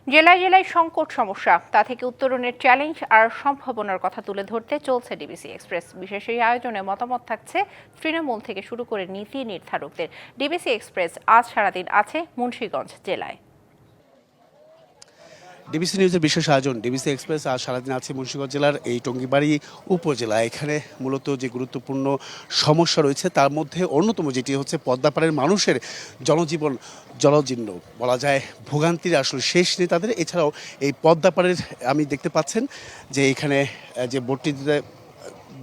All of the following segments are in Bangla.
জেলায় জেলায় সংকট সমস্যা, তা থেকে উত্তরণের চ্যালেঞ্জ আর সম্ভাবনার কথা তুলে ধরতে চলছে ডিবিসি এক্সপ্রেস। বিশেষ এই আয়োজনে মতামত থাকছে তৃণমূল থেকে শুরু করে নীতি নির্ধারকদের। ডিবিসি এক্সপ্রেস আজ সারাদিন আছে মুন্সিগঞ্জ জেলায়। ডিবিসি নিউজের বিশেষ আয়োজন ডিবিসি এক্সপ্রেস আজ সারাদিন আছে মুন্সিগঞ্জ জেলার এই টঙ্গিবাড়ি উপজেলা। এখানে মূলত যে গুরুত্বপূর্ণ সমস্যা রয়েছে তার মধ্যে অন্যতম যেটি হচ্ছে পদ্মাপাড়ের মানুষের জনজীবন জলজীর্ণ, বলা যায় ভোগান্তির আসলে শেষ নেই তাদের। এছাড়াও এই পদ্মাপাড়ের আমি দেখতে পাচ্ছেন যে এখানে যে বোটটিতে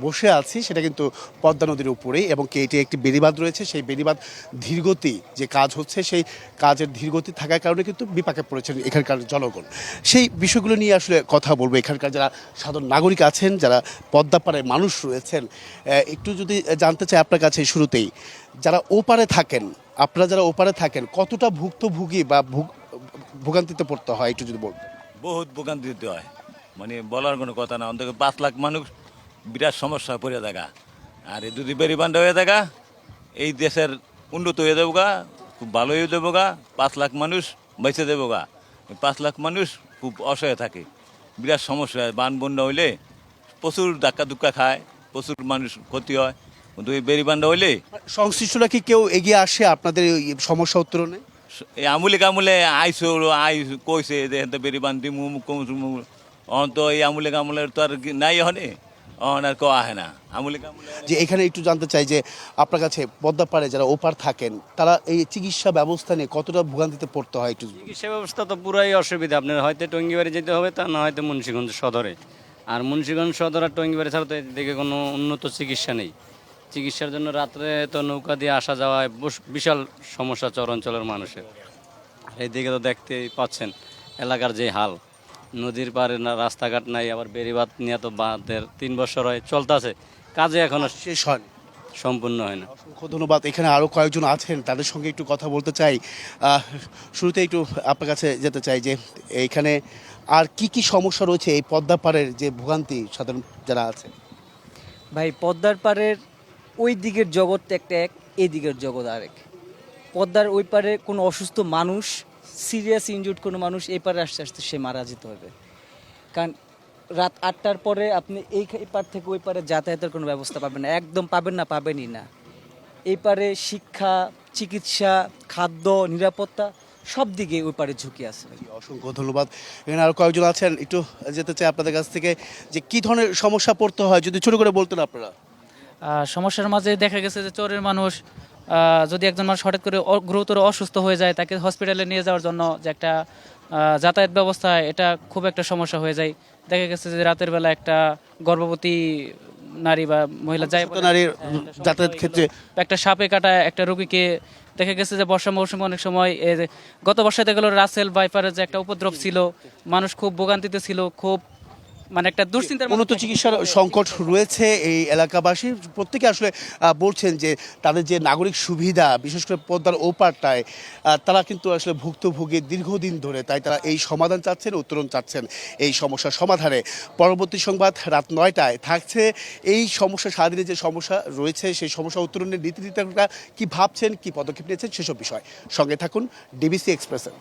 বসে আছি সেটা কিন্তু পদ্মা নদীর উপরেই, এবং এটি একটি বেড়িবাঁধ রয়েছে। সেই বেড়িবাঁধ ধীরগতি যে কাজ হচ্ছে সেই কাজের ধীরগতি থাকার কারণে কিন্তু বিপাকে পড়েছেন এখানকার জনগণ। সেই বিষয়গুলো নিয়ে আসলে কথা বলবো। এখানকার যারা সাধারণ নাগরিক আছেন, যারা পদ্মাপাড়ের মানুষ রয়েছেন, একটু যদি জানতে চাই আপনার কাছে শুরুতেই, যারা ওপারে থাকেন, আপনারা যারা ওপারে থাকেন কতটা ভুক্তভোগী বা ভোগান্তিতে পড়তে হয় একটু যদি বলবেন। বহুত ভোগান্তিতে হয়, মানে বলার কোনো কথা না। অন্তত 5 লাখ মানুষ বিরাট সমস্যা পড়ে থাকা। আর এই যদি বেরিবান্ধা হয়ে থাকা, এই দেশের উন্নত হয়ে দেবো গা, খুব ভালো হয়ে দেবো গা। 5 লাখ মানুষ বেঁচে দেবো গা। 5 লাখ মানুষ খুব অসহায় থাকে, বিরাট সমস্যা হয়। বান বন্যা হইলে প্রচুর ধাক্কা ধুক্কা খায়, প্রচুর মানুষ ক্ষতি হয়। কিন্তু এই বেরিবান্ধা হইলে সংশ্লিষ্টরা কি কেউ এগিয়ে আসে আপনাদের এই সমস্যা উত্তরণে? এই আমুলে কামুলে আইসো কইছে যে বেরিবান্ধ দিমু অন্ত এই আমুলে কামুলের তো আর নাই হনে আর কেউ আহে না। আমুলে কামুলে যে এখানে একটু জানতে চাই যে আপনার কাছে পদ্মাপাড়ে যারা ওপার থাকেন তারা এই চিকিৎসা ব্যবস্থা নিয়ে কতটা ভোগান্তিতে পড়তে হয় একটু। চিকিৎসা ব্যবস্থা তো পুরাই অসুবিধা। আপনার হয়তো টঙ্গিবাড়ি যেতে হবে, তা না হয়তো মুন্সিগঞ্জ সদরে। আর মুন্সিগঞ্জ সদর আর টঙ্গিবাড়ি ছাড়া তো এদিকে কোনো উন্নত চিকিৎসা নেই। চিকিৎসার জন্য রাত্রে তো নৌকা দিয়ে আসা যাওয়ায় বিশাল সমস্যা চর অঞ্চলের মানুষের। এইদিকে তো দেখতেই পাচ্ছেন এলাকার যে হাল, নদীর পাড়ে না রাস্তাঘাট নাই, আবার বেড়িবাঁধ নিয়ে তো বাঁধের 3 বছর হয় চলতেছে, কাজে এখনো শেষ হয়নি, সম্পূর্ণ হয় না। অসংখ্য ধন্যবাদ। এখানে আরও কয়েকজন আছেন, তাদের সঙ্গে একটু কথা বলতে চাই। শুরুতে একটু আপনার কাছে যেতে চাই যে এইখানে আর কি কি সমস্যা রয়েছে এই পদ্মাপাড়ের যে ভোগান্তি সাধারণ যারা আছে। ভাই, পদ্মার পাড়ের ওই দিকের জগৎ একটা এক, এই দিকের জগৎ আরেক। পদ্মার ওই পারে কোনো অসুস্থ মানুষ, সিরিয়াস ইনজুর্ড কোনো মানুষ এই পারে আস্তে আস্তে সে মারা যেতে হবে। কারণ রাত 8টার পরে আপনি এই পার থেকে ওই পারে যাতায়াতের কোনো ব্যবস্থা পাবেন না, একদম পাবেন না, পাবেনই না। এই পারে শিক্ষা, চিকিৎসা, খাদ্য, নিরাপত্তা সব দিকে ওই পারে ঝুঁকি আছে। অসংখ্য ধন্যবাদ। এখানে আরও কয়েকজন আছেন, একটু যেতে চাই আপনাদের কাছ থেকে যে কী ধরনের সমস্যা পড়তে হয় যদি ছোটো করে বলতেন আপনারা। সমস্যার মাঝে দেখা গেছে যে চরের মানুষ, যদি একজন মানুষ হঠাৎ করে গুরুতর অসুস্থ হয়ে যায়, তাকে হসপিটালে নিয়ে যাওয়ার জন্য যে একটা যাতায়াত ব্যবস্থা, এটা খুব একটা সমস্যা হয়ে যায়। দেখা গেছে যে রাতের বেলা একটা গর্ভবতী নারী বা মহিলা যায়, নারীর যাতায়াত ক্ষেত্রে একটা সাপে কাটা একটা রোগীকে দেখা গেছে যে বর্ষা মৌসুমে অনেক সময় গত বর্ষাতে গেল রাসেল বাইপারের যে একটা উপদ্রব ছিল, মানুষ খুব ভোগান্তিতে ছিল, খুব মানে একটা দুশ্চিন্তার উন্নত চিকিৎসার সংকট রয়েছে এই এলাকাবাসী প্রত্যেকে আসলে বলছেন যে তাদের যে নাগরিক সুবিধা, বিশেষ করে পদ্মার ওপারটায় তারা কিন্তু আসলে ভুক্তভোগী দীর্ঘদিন ধরে, তাই তারা এই সমাধান চাচ্ছেন, উত্তরণ চাচ্ছেন এই সমস্যার সমাধানে। পরবর্তী সংবাদ রাত 9টায় থাকছে এই সমস্যা, সারাদিনে যে সমস্যা রয়েছে সেই সমস্যা উত্তরণের নীতি নির্ধারকরা কী ভাবছেন, কী পদক্ষেপ নিয়েছেন সেসব বিষয়। সঙ্গে থাকুন ডিবিসি এক্সপ্রেসের।